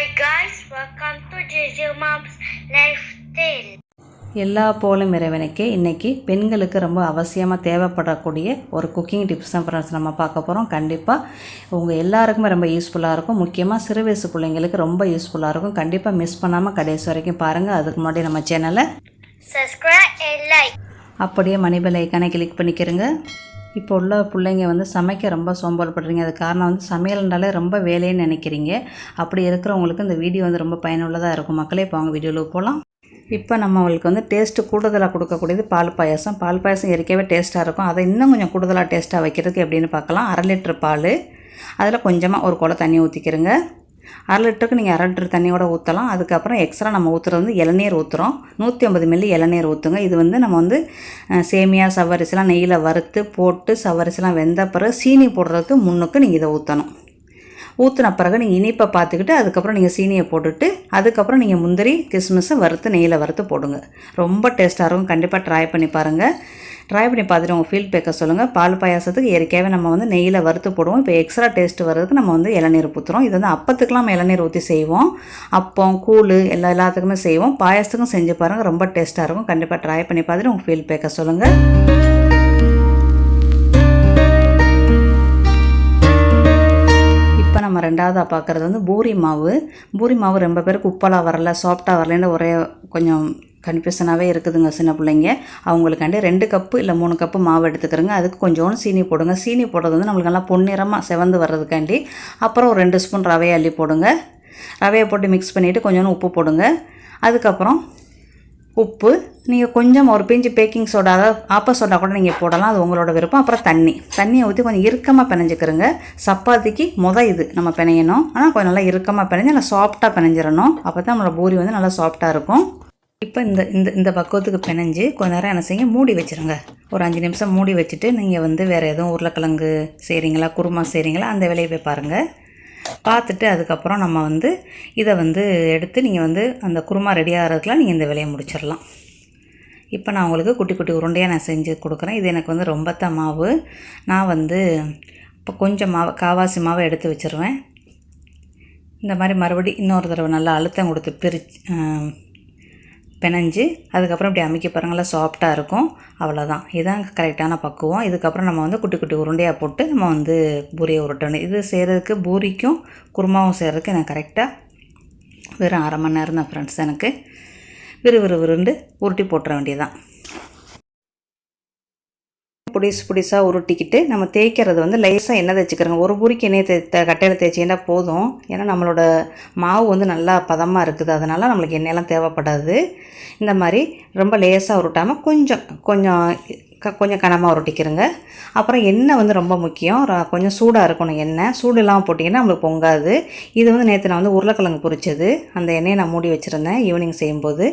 Hi guys, welcome to JJ Mom's Lifestyle. எல்லா போலும் இறைவனுக்கே இன்றைக்கி பெண்களுக்கு ரொம்ப அவசியமாக தேவைப்படக்கூடிய ஒரு குக்கிங் டிப்ஸ் தான் ஃப்ரெண்ட்ஸ் நம்ம பார்க்க போகிறோம். கண்டிப்பாக உங்கள் எல்லாருக்குமே ரொம்ப யூஸ்ஃபுல்லாக இருக்கும். முக்கியமாக சிறு வயசு பிள்ளைங்களுக்கு ரொம்ப யூஸ்ஃபுல்லாக இருக்கும். கண்டிப்பாக மிஸ் பண்ணாமல் கடைசி வரைக்கும் பாருங்கள். அதுக்கு முன்னாடி நம்ம சேனலை Subscribe and like. அப்படியே மணி பெல் ஐக்கானை கிளிக் பண்ணிக்கிறங்க. இப்போ உள்ள பிள்ளைங்க சமைக்க ரொம்ப சோம்பல்படுறீங்க. அது காரணம் சமையல்னாலே ரொம்ப வேலைன்னு நினைக்கிறீங்க. அப்படி இருக்கிறவங்களுக்கு இந்த வீடியோ ரொம்ப பயனுள்ளதாக இருக்கும். மக்களே இப்போ அவங்க வீடியோவில் போகலாம். இப்போ நம்ம அவங்களுக்கு டேஸ்ட்டு கூடுதலாக கொடுக்கக்கூடியது பால் பாயாசம். பால் பாயாசம் ஏற்கனவே டேஸ்ட்டாக இருக்கும். அதை இன்னும் கொஞ்சம் கூடுதலாக டேஸ்ட்டாக வைக்கிறதுக்கு எப்படின்னு பார்க்கலாம். 1/2 லிட்டர் பால், அதில் கொஞ்சமாக ஒரு குடம் தண்ணி ஊற்றிக்கிறங்க. 1/2 லிட்டருக்கு நீங்கள் 1/2 லிட்டர் தண்ணியோட ஊற்றலாம். அதுக்கப்புறம் எக்ஸ்ட்ரா நம்ம ஊற்றுறது இளநீர் ஊற்றுறோம். 150 மில்லி இளநீர் ஊற்றுங்க. இது நம்ம சேமியா சவ்வரிசிலாம் நெய்யில் வறுத்து போட்டு சவ்வரிசிலாம் வெந்த பிறகு சீனி போடுறதுக்கு முன்னுக்கு நீங்கள் இதை ஊற்றணும். ஊற்றின பிறகு நீங்கள் இனிப்பை பார்த்துக்கிட்டு அதுக்கப்புறம் நீங்கள் சீனியை போட்டுட்டு அதுக்கப்புறம் நீங்கள் முந்திரி கிஸ்மிஸை வறுத்து நெய்யில் வறுத்து போடுங்க. ரொம்ப டேஸ்ட்டாக இருக்கும். கண்டிப்பாக ட்ரை பண்ணி பாருங்கள். ட்ரை பண்ணி பார்த்துட்டு உங்கள் ஃபீட்பேக்கை சொல்லுங்கள். பால் பாயாசத்துக்கு ஏற்கனவே நம்ம நெய்யில் வறுத்து போடுவோம். இப்போ எக்ஸ்ட்ரா டேஸ்ட்டு வர்றதுக்கு நம்ம இளநீர் ஊற்றுறோம். இது அப்பத்துக்கெலாம் நம்ம இளநீர் ஊற்றி செய்வோம். அப்பம் கூழ் எல்லாத்துக்குமே செய்வோம். பாயாசத்துக்கும் செஞ்சு பாருங்கள். ரொம்ப டேஸ்ட்டாக இருக்கும். கண்டிப்பாக ட்ரை பண்ணி பார்த்துட்டு உங்கள் ஃபீட்பேக்கை சொல்லுங்கள். இப்போ நம்ம ரெண்டாவதாக பார்க்குறது பூரி மாவு. பூரி மாவு ரொம்ப பேருக்கு உப்பலாக வரல, சாஃப்டாக வரலன்னு ஒரே கொஞ்சம் கன்ஃபியூஷனாகவே இருக்குதுங்க சின்ன பிள்ளைங்க. அவங்களுக்காண்டி 2 கப்பு இல்லை 3 கப்பு மாவு எடுத்துக்கிறோங்க. அதுக்கு கொஞ்சோண்டு சீனி போடுங்க. சீனி போடுறது நம்மளுக்கு நல்லா பொன்னிறமாக செவந்து வர்றதுக்காண்டி. அப்புறம் ஒரு 2 ஸ்பூன் ரவையை அள்ளி போடுங்க. ரவையை போட்டு மிக்ஸ் பண்ணிவிட்டு கொஞ்சோண்டு உப்பு போடுங்க. அதுக்கப்புறம் உப்பு நீங்கள் கொஞ்சம் ஒரு பிஞ்சு பேக்கிங் சோடா, அதாவது ஆப்ப சோடா கூட நீங்கள் போடலாம். அது உங்களோட விருப்பம். அப்புறம் தண்ணியை ஊற்றி கொஞ்சம் இறுக்கமாக பிணைஞ்சிக்கிறங்க. சப்பாத்திக்கு இது நம்ம பிணையணும். ஆனால் கொஞ்சம் நல்லா இறுக்கமாக பிணைஞ்சு நல்லா சாஃப்டாக பிணைஞ்சிடணும். அப்போ தான் நம்மளோட பூரி நல்லா சாஃப்டாக இருக்கும். இப்போ இந்த பக்குவத்துக்கு பிணைஞ்சு கொஞ்ச நேரம் என்ன செய்யுங்க, மூடி வச்சுருங்க. ஒரு 5 நிமிஷம் மூடி வச்சுட்டு நீங்கள் வேறு எதுவும் உருளைக்கிழங்கு செய்கிறீங்களா, குருமா செய்கிறீங்களா, அந்த வேலையை போய் பாருங்கள். பார்த்துட்டு அதுக்கப்புறம் நம்ம இதை எடுத்து நீங்கள் அந்த குருமா ரெடி ஆகிறதுக்குலாம் நீங்கள் இந்த வேலையை முடிச்சிடலாம். இப்போ நான் உங்களுக்கு குட்டி குட்டி உருண்டையாக நான் செஞ்சு கொடுக்குறேன். இது எனக்கு ரொம்ப மாவு. நான் இப்போ கொஞ்சம் காவாசி மாவை எடுத்து வச்சுருவேன். இந்த மாதிரி மறுபடி இன்னொரு தடவை நல்லா அழுத்தம் கொடுத்து பிணைஞ்சு அதுக்கப்புறம் இப்படி அமைக்க பாருங்களா, சாஃப்டாக இருக்கும். அவ்வளோதான். இதுதான் கரெக்டான பக்குவம். இதுக்கப்புறம் நம்ம குட்டி குட்டி உருண்டையாக போட்டு நம்ம பூரியை உருட்டணும். இது செய்கிறதுக்கு பூரிக்கும் குருமாவும் செய்கிறதுக்கு எனக்கு கரெக்டாக வெறும் 1/2 மணி நேரம் தான் ஃப்ரெண்ட்ஸ். எனக்கு விறுவிறுவிறுண்டு உருட்டி போட்டுற வேண்டியதான். புடிசாக உருட்டிக்கிட்டு நம்ம தேய்க்கிறது லேசாக எண்ணெய் தேய்ச்சிக்கிறோங்க. ஒரு பூரிக்கு எண்ணெய் கட்டையில் தேய்ச்சிங்கன்னா போதும். ஏன்னா நம்மளோட மாவு நல்லா பதமாக இருக்குது. அதனால் நம்மளுக்கு எண்ணெயெல்லாம் தேவைப்படாது. இந்த மாதிரி ரொம்ப லேசாக உருட்டாமல் கொஞ்சம் கனமாக உருட்டிக்கிறங்க. அப்புறம் எண்ணெய் ரொம்ப முக்கியம். கொஞ்சம் சூடாக இருக்கணும். எண்ணெய் சூடு இல்லாமல் போட்டிங்கன்னா நம்மளுக்கு பொங்காது. இது நேற்று நான் உருளைக்கிழங்கு பொரிச்சது. அந்த எண்ணெயை நான் மூடி வச்சுருந்தேன் ஈவினிங் செய்யும்போது.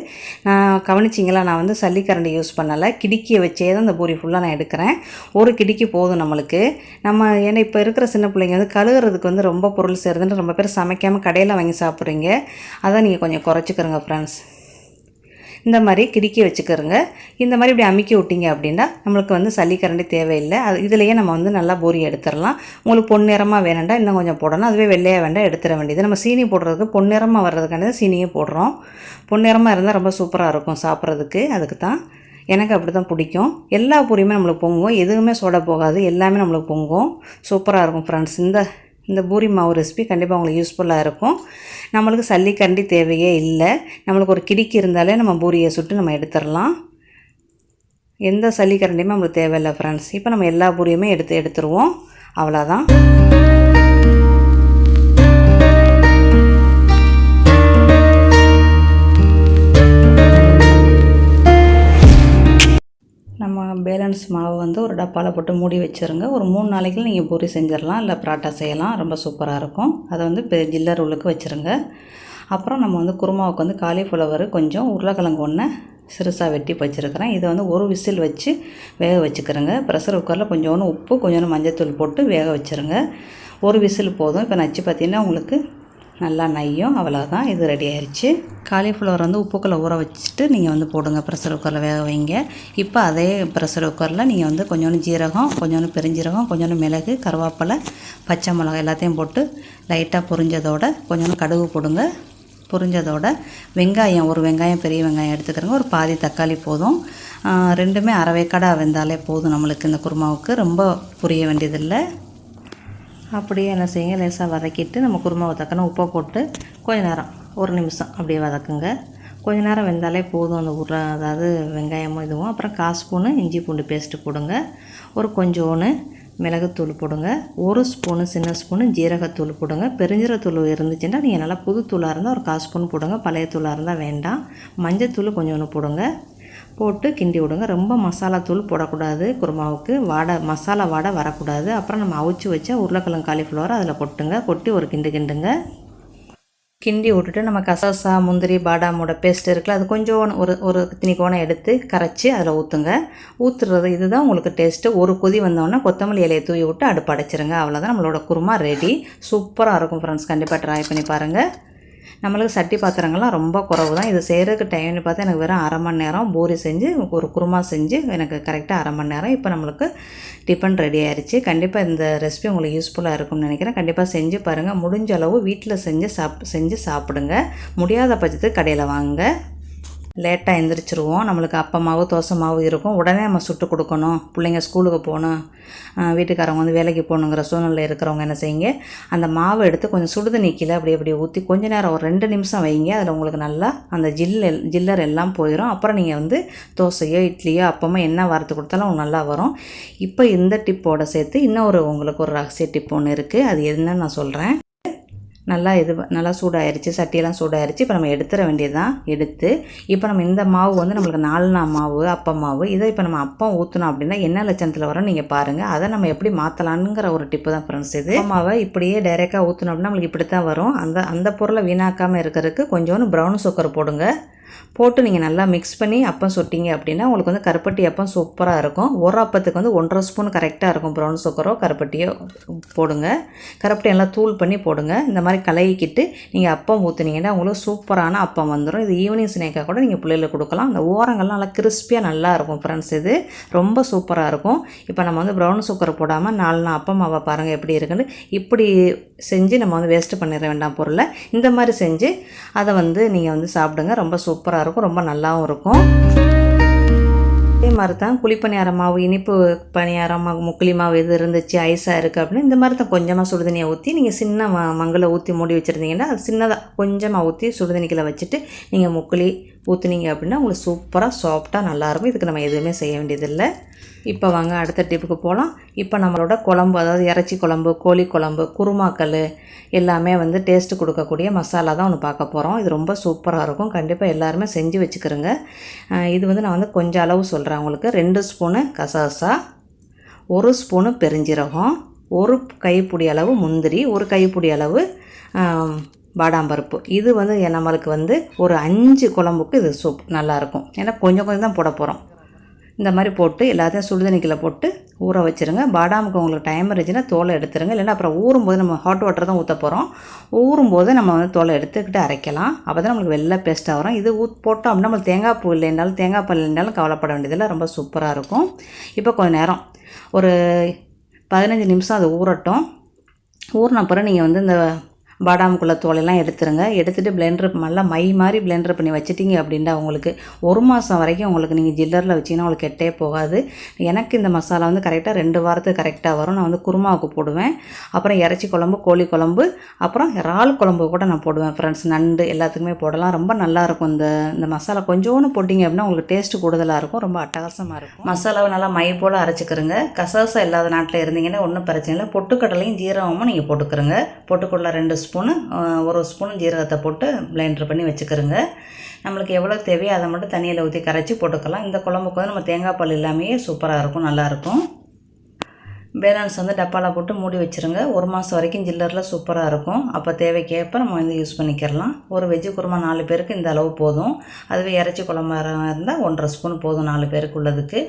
நான் கவனிச்சிங்களா, நான் சல்லிக்கரண்டி யூஸ் பண்ணலை. கிடுக்கியை வச்சே தான் அந்த பூரி ஃபுல்லாக நான் எடுக்கிறேன். ஒரு கிடுக்கி போதும் நம்மளுக்கு. ஏன்னா இப்போ இருக்கிற சின்ன பிள்ளைங்க கழுகுறதுக்கு ரொம்ப பொருள் செய்கிறதுன்னு ரொம்ப பேர் சமைக்காமல் கடையில் வாங்கி சாப்பிட்றீங்க. அதான் நீங்கள் கொஞ்சம் குறைச்சிக்கிறங்க ஃப்ரெண்ட்ஸ். இந்த மாதிரி கிடுக்கி வச்சுக்கிறோங்க. இந்த மாதிரி இப்படி அமுக்கி விட்டிங்க அப்படின்னா நம்மளுக்கு சல்லிக்கரண்டி தேவையில்லை. இதுலேயே நம்ம நல்லா பூரி எடுத்துடலாம். உங்களுக்கு பொன்னிறமாக வேணுண்டா இன்னும் கொஞ்சம் போடணும். அதுவே வெள்ளையாக வேண்டாம் எடுத்துட வேண்டியது. நம்ம சீனி போடுறதுக்கு பொன்னிறமாக வர்றதுக்கான சீனியே போடுறோம். பொன்னிறமாக இருந்தால் ரொம்ப சூப்பராக இருக்கும் சாப்பிட்றதுக்கு. அதுக்கு தான் எனக்கு அப்படி தான் பிடிக்கும். எல்லா பூரியுமே நம்மளுக்கு பொங்கும். எதுவுமே சோட போகாது. எல்லாமே நம்மளுக்கு பொங்கும். சூப்பராக இருக்கும் ஃப்ரெண்ட்ஸ். இந்த பூரி மாவு ரெசிபி கண்டிப்பாக உங்களுக்கு யூஸ்ஃபுல்லாக இருக்கும். நம்மளுக்கு சல்லிக்கரண்டி தேவையே இல்லை. நம்மளுக்கு ஒரு கிடுக்கி இருந்தாலே நம்ம பூரியை சுட்டு நம்ம எடுத்துடலாம். எந்த சல்லிக்கரண்டியுமே நம்மளுக்கு தேவையில்லை ஃப்ரெண்ட்ஸ். இப்போ நம்ம எல்லா பூரியுமே எடுத்துருவோம். அவ்வளோதான். நம்ம பேலன்ஸ் மாவு ஒரு டப்பாவில் போட்டு மூடி வச்சுருங்க. ஒரு 3 நாளைக்கு நீங்கள் பூரி செஞ்சிடலாம், இல்லை பராட்டா செய்யலாம். ரொம்ப சூப்பராக இருக்கும். அதை ஜில்லர் உள்ளுக்கு வச்சுருங்க. அப்புறம் நம்ம குருமாவுக்கு காலிஃப்ளவர் கொஞ்சம் உருளைக்கிழங்கு ஒன்று சிறுசாக வெட்டி வச்சுருக்கிறேன். இதை ஒரு விசில் வச்சு வேக வச்சுக்கிறேங்க. ப்ரெஷர் குக்கரில் கொஞ்சோண்டு உப்பு கொஞ்சோண்டு மஞ்சத்தூள் போட்டு வேக வச்சுருங்க. ஒரு விசில் போதும். இப்போ நச்சு பார்த்தீங்கன்னா உங்களுக்கு நல்லா நையும். அவ்வளோதான். இது ரெடி ஆயிடுச்சு. காலிஃப்ளவர் வந்து உப்புக்குள்ளே ஊற வச்சுட்டு நீங்கள் வந்து போடுங்க, ப்ரெஷர் குக்கரில் வேக வைங்க. இப்போ அதே ப்ரெஷர் குக்கரில் நீங்கள் வந்து கொஞ்சோண்டு ஜீரகம், கொஞ்சோண்டு பெருஞ்சீரகம், கொஞ்சோண்டு மிளகு, கருவேப்பிலை, பச்சை மிளகாய் எல்லாத்தையும் போட்டு லைட்டாக பொரிஞ்சதோட கொஞ்சோண்டு கடுகு போடுங்க. பொரிஞ்சதோட வெங்காயம், ஒரு வெங்காயம் பெரிய வெங்காயம் எடுத்துக்கிறோங்க, ஒரு பாதி தக்காளி போதும். ரெண்டுமே அரை வேக்காடாக வெந்தாலே போதும் நம்மளுக்கு இந்த குருமாவுக்கு, ரொம்ப புரிய வேண்டியதில்லை. அப்படியே என்ன செய்யுங்க, லேசாக வதக்கிட்டு நம்ம குருமாவை தக்கன உப்பை போட்டு கொஞ்சம் நேரம், ஒரு நிமிஷம் அப்படியே வதக்குங்க. கொஞ்சம் நேரம் வெந்தாலே போதும் அந்த அதாவது வெங்காயமும் இதுவும். அப்புறம் 1/4 ஸ்பூனு இஞ்சி பூண்டு பேஸ்ட்டு போடுங்க, ஒரு கொஞ்சோன்னு மிளகுத்தூள் போடுங்க, 1 ஸ்பூனு சின்ன ஸ்பூனு ஜீரகத்தூள் போடுங்க. பெருஞ்சீரகத்தூள் இருந்துச்சுன்னா நீங்கள் நல்லா புது தூளாக இருந்தால் ஒரு 1/4 ஸ்பூன் போடுங்க, பழைய தூளாக இருந்தால் வேண்டாம். மஞ்சத்தூள் கொஞ்சோன்னு போடுங்க, போட்டு கிண்டி விடுங்க. ரொம்ப மசாலா தூள் போடக்கூடாது, குருமாவுக்கு மசாலா வாடை வரக்கூடாது. அப்புறம் நம்ம அவிச்சு வச்ச உருளைக்கிழங்கு காலிஃப்ளவர் அதில் கொட்டி ஒரு கிண்டுங்க. கிண்டி விட்டுட்டு நம்ம கசகசா, முந்திரி, பாதாமோட பேஸ்ட் இருக்குல்ல, அது கொஞ்சம் ஒரு திணிக்கோணம் எடுத்து கரைச்சி அதில் ஊற்றுங்க. ஊற்றுறது இதுதான் உங்களுக்கு டேஸ்ட்டு. ஒரு கொதி வந்தோடனே கொத்தமல்லி இலையை தூவி விட்டு அடுப்பு அடைச்சிருங்க. அவ்வளோதான், நம்மளோட குருமா ரெடி. சூப்பராக இருக்கும் ஃப்ரெண்ட்ஸ், கண்டிப்பாக ட்ரை பண்ணி பாருங்கள். நம்மளுக்கு சட்டி பாத்திரங்கள்லாம் ரொம்ப குறவு தான். இது செய்கிறதுக்கு டைம்னு பார்த்தா எனக்கு வெறும் 1/2 மணி நேரம். பூரி செஞ்சு ஒரு குருமா செஞ்சு எனக்கு கரெக்டாக 1/2 மணி நேரம். இப்போ நம்மளுக்கு டிஃபன் ரெடி ஆயிடுச்சு. கண்டிப்பாக இந்த ரெசிபி உங்களுக்கு யூஸ்ஃபுல்லாக இருக்கும்னு நினைக்கிறேன். கண்டிப்பாக செஞ்சு பாருங்கள். முடிஞ்ச அளவு வீட்டில் செஞ்சு சாப்பிடுங்க. முடியாத பட்சத்துக்கு கடையில் வாங்க. லேட்டாக எழுந்திரிச்சிருவோம், நம்மளுக்கு அப்பா மாவு தோசை மாவு இருக்கும், உடனே நம்ம சுட்டு கொடுக்கணும், பிள்ளைங்க ஸ்கூலுக்கு போகணும், வீட்டுக்காரவங்க வந்து வேலைக்கு போகணுங்கிற சூழ்நிலை இருக்கிறவங்க என்ன செய்யுங்க, அந்த மாவை எடுத்து கொஞ்சம் சுடுதண்ணி கீழே அப்படி ஊற்றி கொஞ்சம் நேரம் ஒரு 2 நிமிஷம் வைங்க. அதில் உங்களுக்கு நல்லா அந்த ஜில்லர் எல்லாம் போயிடும். அப்புறம் நீங்கள் வந்து தோசையோ இட்லியோ அப்பமோ என்ன வார்த்து கொடுத்தாலும் உங்களுக்கு நல்லா வரும். இப்போ இந்த டிப்போட சேர்த்து இன்னொரு உங்களுக்கு ஒரு ரகசிய டிப் ஒன்று இருக்குது. அது என்னன்னு நான் சொல்கிறேன். நல்லா சூடாயிருச்சு, சட்டியெல்லாம் சூடாயிருச்சு. இப்போ நம்ம எடுத்துட வேண்டியது தான். இப்போ நம்ம இந்த மாவு வந்து நம்மளுக்கு 4 நாள் மாவு, அப்பம் மாவு. இதை இப்போ நம்ம அப்பம் ஊற்றினோம் அப்படின்னா என்ன லட்சணத்தில் வரும் நீங்கள் பாருங்கள். அதை நம்ம எப்படி மாற்றலான்னுங்கிற ஒரு டிப்பு தான் ஃப்ரெண்ட்ஸ் இது. மாவை இப்படியே டைரெக்டாக ஊற்றினோம் அப்படின்னா நம்மளுக்கு இப்படி தான் வரும். அந்த பொருளை வீணாக்காமல் இருக்கிறதுக்கு கொஞ்சோண்டு ப்ரௌன் சுகர் போடுங்க. போட்டு நீங்கள் நல்லா மிக்ஸ் பண்ணி அப்பம் சுட்டிங்க அப்படின்னா உங்களுக்கு வந்து கருப்பட்டி அப்பம் சூப்பராக இருக்கும். ஒரு அப்பத்துக்கு வந்து 1.5 ஸ்பூன் கரெக்டாக இருக்கும். ப்ரௌன் சுகரோ கருப்பட்டியோ போடுங்க. கருப்பட்டி நல்லா தூள் பண்ணி போடுங்க. இந்த மாதிரி கலக்கிட்டு நீங்கள் அப்பம் ஊற்றுனீங்கன்னா உங்களுக்கு சூப்பரான அப்பம் வந்துடும். இது ஈவினிங் ஸ்நாக்காக கூட நீங்கள் பிள்ளைகளுக்கு கொடுக்கலாம். அந்த ஓரங்கள்லாம் நல்லா கிறிஸ்பியாக நல்லா இருக்கும் ஃப்ரெண்ட்ஸ். இது ரொம்ப சூப்பராக இருக்கும். இப்போ நம்ம வந்து ப்ரௌன் சுகர் போடாமல் 4 நாள் அப்பம் மாவை பாருங்கள் எப்படி இருக்குன்னு. இப்படி செஞ்சு நம்ம வந்து வேஸ்ட்டு பண்ணிட வேண்டாம் பொருளை. இந்த மாதிரி செஞ்சு அதை வந்து நீங்கள் வந்து சாப்பிடுங்க. ரொம்ப சூப்பராக இருக்கும், ரொம்ப நல்லாவும் இருக்கும். அதே மாதிரி தான் குழிப்பணியார மாவு, இனிப்பு பணியாரம், முக்குளி மாவு எது இருந்துச்சு ஐஸாக இருக்குது அப்படின்னு இந்த மாதிரி தான் கொஞ்சமாக சுடுதண்ணியை ஊற்றி நீங்கள் சின்ன மங்களை ஊற்றி மூடி வச்சுருந்தீங்கன்னா அது சின்னதாக கொஞ்சமாக ஊற்றி சுடுதண்ணிக்கில் வச்சுட்டு நீங்கள் முக்குளி ஊற்றுனீங்க அப்படின்னா உங்களுக்கு சூப்பராக சாஃப்டாக நல்லாயிருக்கும். இதுக்கு நம்ம எதுவுமே செய்ய வேண்டியதில்லை. இப்போ வாங்க அடுத்த டிப்புக்கு போகலாம். இப்போ நம்மளோட குழம்பு, அதாவது இறைச்சி குழம்பு, கோழி குழம்பு, குருமாக்கள் எல்லாமே வந்து டேஸ்ட்டு கொடுக்கக்கூடிய மசாலா தான் ஒன்று பார்க்க போகிறோம். இது ரொம்ப சூப்பராக இருக்கும். கண்டிப்பாக எல்லாருமே செஞ்சு வச்சுக்கிறோங்க. இது வந்து நான் வந்து கொஞ்சம் அளவு சொல்கிறேன் உங்களுக்கு. 2 ஸ்பூனு கசகசா, 1 ஸ்பூனு பெருஞ்சீரகம், 1 கைப்பிடி அளவு முந்திரி, 1 கைப்பிடி அளவு பாதாம் பருப்பு. இது வந்து நம்மளுக்கு வந்து ஒரு 5 குழம்புக்கு இது நல்லாயிருக்கும். ஏன்னா கொஞ்சம் தான் போட போகிறோம். இந்த மாதிரி போட்டு எல்லாத்தையும் சுடுதண்ணிக்கில் போட்டு ஊற வச்சுருங்க. பாதாமுக்கு உங்களுக்கு டைம் இருந்துச்சுன்னா தோலை எடுத்துருங்க. இல்லைன்னா அப்புறம் ஊறும்போது நம்ம ஹாட் வாட்டர் தான் ஊற்ற போகிறோம். ஊறும்போது நம்ம வந்து தோலை எடுத்துக்கிட்டு அரைக்கலாம். அப்போ தான் நம்மளுக்கு வெள்ளை பேஸ்ட்டாக வரும். இது போட்டோம் அப்படின்னா நம்மளுக்கு தேங்காய் பூ இல்லைன்னாலும் தேங்காய் பால் இல்லைனாலும் கவலைப்பட வேண்டியதில்லை. ரொம்ப சூப்பராக இருக்கும். இப்போ கொஞ்சம் நேரம் ஒரு 15 நிமிஷம் அது ஊறட்டும். ஊறின அப்புறம் நீங்கள் வந்து இந்த பாதாமுக்குள்ள தோலெல்லாம் எடுத்துருங்க. எடுத்துகிட்டு பிளெண்டர் நல்லா மை மாதிரி பிளெண்டர் பண்ணி வச்சிட்டிங்க அப்படின்னா உங்களுக்கு 1 மாதம் வரைக்கும் உங்களுக்கு நீங்கள் ஜில்லரில் வச்சிங்கன்னா உங்களுக்கு கெட்டே போகாது. எனக்கு இந்த மசாலா வந்து கரெக்டாக 2 வாரத்துக்கு கரெக்டாக வரும். நான் வந்து குருமாவுக்கு போடுவேன், அப்புறம் இறைச்சி குழம்பு, கோழி குழம்பு, அப்புறம் இறால் குழம்பு கூட நான் போடுவேன் ஃப்ரெண்ட்ஸ். நண்டு எல்லாத்துக்குமே போடலாம். ரொம்ப நல்லாயிருக்கும். இந்த மசாலா கொஞ்சோன்னு போட்டிங்க அப்படின்னா உங்களுக்கு டேஸ்ட்டு கூடுதலாக இருக்கும். ரொம்ப அட்டகாசமாக இருக்கும். மசாலாவை நல்லா மை போல் அரைச்சிக்கிறங்க. கசகசா இல்லாத நாட்டில் இருந்தீங்கன்னா ஒன்றும் பிரச்சனை இல்லை. பொட்டுக்கடலையும் ஜீரகமும் நீங்கள் போட்டுக்கிறங்க. பொட்டுக்கடலை 2 ஸ்பூனு, 1 ஸ்பூன் ஜீரகத்தை போட்டு பிளெண்டர் பண்ணி வச்சுக்கிறோங்க. நம்மளுக்கு எவ்வளோ தேவையோ அதை மட்டும் தண்ணியில் ஊற்றி கரைச்சி போட்டுக்கலாம். இந்த குழம்புக்கு வந்து நம்ம தேங்காய் பால் இல்லாமையே சூப்பராக இருக்கும், நல்லாயிருக்கும். பேலன்ஸ் வந்து டப்பாவில் போட்டு மூடி வச்சுருங்க. 1 மாதம் வரைக்கும் ஜில்லரில் சூப்பராக இருக்கும். அப்போ தேவைக்கேற்ப நம்ம வந்து யூஸ் பண்ணிக்கிறலாம். ஒரு வெஜ்ஜு குருமா 4 பேருக்கு இந்த அளவு போதும். அதுவே இறைச்சி குழம்பா இருந்தால் 1½ ஸ்பூன் போதும் 4 பேருக்கு உள்ளதுக்கு.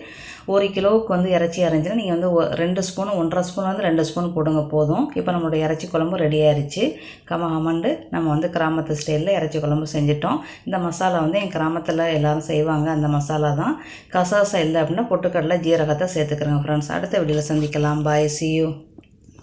1 கிலோவுக்கு வந்து இறைச்சி அரைஞ்சினா நீங்கள் வந்து 2 ஸ்பூன் 1½ ஸ்பூன் வந்து 2 ஸ்பூன் போடுங்க போதும். இப்போ நம்மளோட இறைச்சி குழம்பு ரெடி ஆயிடுச்சு. கமகமண்டு நம்ம வந்து கிராமத்து ஸ்டைலில் இறைச்சி குழம்பு செஞ்சிட்டோம். இந்த மசாலா வந்து என் கிராமத்தில் எல்லோரும் செய்வாங்க. அந்த மசாலா தான். கசகசா இல்லை அப்படின்னா பொட்டுக்கடலை ஜீரகத்தை சேர்த்துக்கிறேங்க ஃப்ரெண்ட்ஸ். அடுத்த வீடியோவில் சந்திக்கலாம். பாய், see you.